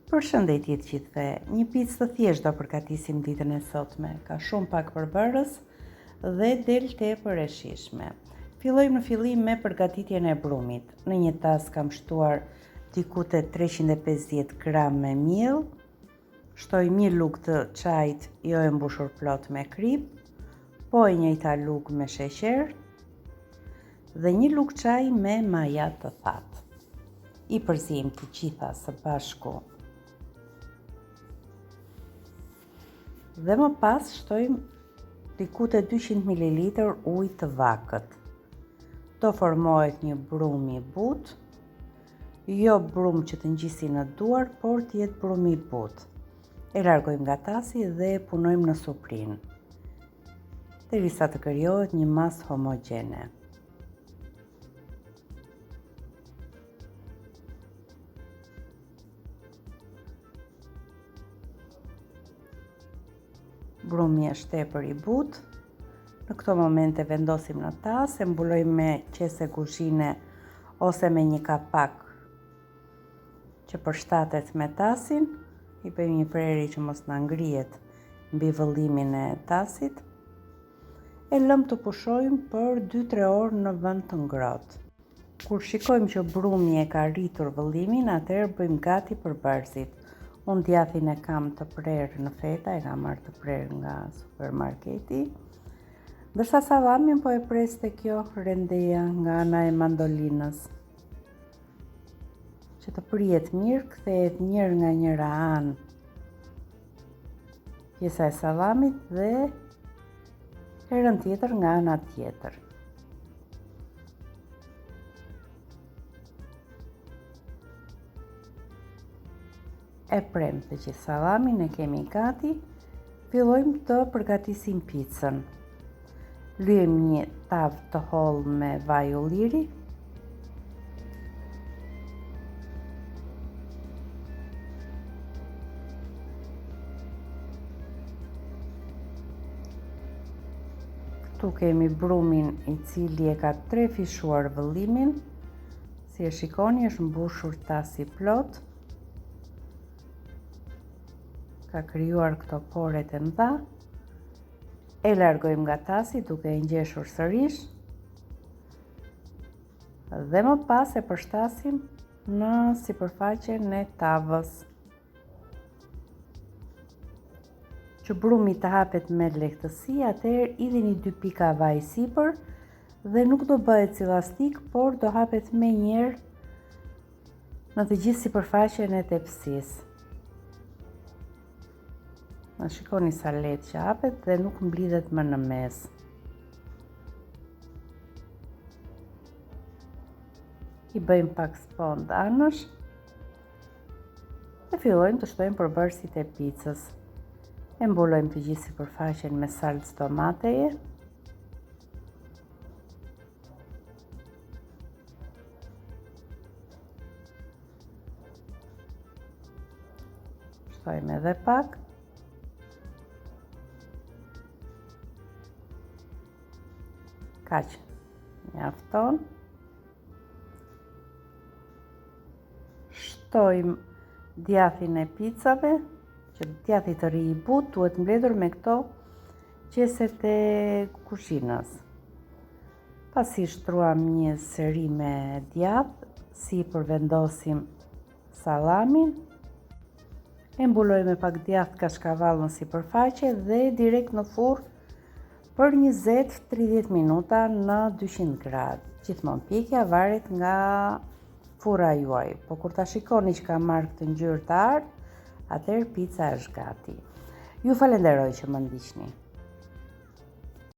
Përshëndetje të gjithëve, një picë të thjeshtë do përgatisim ditën e sotme, ka shumë pak përbërës dhe del tepër e shijshme. Fillojmë në fillim me përgatitjen e brumit. Në një tas kam shtuar diku te 350 gram me miell, shtoj një lugë të çajit jo e mbushur plot me krip, po e njëjta lugë me sheqer dhe një lugë çaj me maja të thatë. I përzijmë të gjitha së bashku. Dhe më pas shtojmë diku te 200 ml ujë të vakët. Do formohet një brum i butë, jo brum që të ngjisi në duar, por të jetë brum i butë. E largojmë nga tasi dhe e punojmë në suprinë, derisa të krijohet një masë homogjene. Brumi është tepër i butë. Në këto momente vendosim në tas, e mbulojmë me qese kuzhine ose me një kapak që përshtatet me tasin. I bëjmë një prerje që mos na ngrihet mbi vëllimin e tasit. E lëmë të pushojmë për 2-3 orë në vend të ngrohtë. Kur shikojmë që brumi e ka rritur vëllimin, atëherë bëjmë gati për bërësit. Unë djathin e kam të prerë në feta, e kam marrë të prerë nga supermarketi. Ndërsa sallamin po e pres te kjo rendeja nga ana e mandolinës. Që të prihet mirë, kthehet njëra nga njëra anë pjesa e sallamit dhe herën tjetër nga ana tjetër. E prem të gjithë sallamin, e kemi gati. Fillojmë të përgatisim picën. Lyejmë një tavë të hollë me vaj ulliri. Këtu kemi brumin i cili e ka trefishuar vëllimin. Si e shikoni, është mbushur tasi plot. Ka krijuar këto poret e mëdha. E largojmë nga tasi duke e ngjeshur sërish. Dhe më pas e përshtasim në sipërfaqen e tavës. Që brumi të hapet me lehtësi, atëherë idhini 2 pika vaj sipër dhe nuk do bëhet si llastik, por do hapet me njëherë në të gjithë sipërfaqen e tepsisë. Në shikoni sa lehtë që hapet dhe nuk mblidhet më në mes. I bëjmë pak spond anësh dhe fillojmë të shtojmë përbërësit e picës. E mbulojmë të gjithë sipërfaqen me salcë tomateje. Shtojmë edhe pak. Kaq mjafton. Shtojmë djathin e picave, që djathi të ri i butë duhet mbledhur me këto qeset e kuzhinës. Pasi shtruam një seri me djath, si përvendosim sallamin, e mbulojmë me pak djath kashkavall në sipërfaqe dhe direkt në furrë për 20-30 minuta në 200 gradë. Gjithmonë pjekja varet nga furra juaj, po kur ta shikoni që ka marrë këtë ngjyrë të artë, atëherë pica është gati. Ju falenderoj që më ndiqni.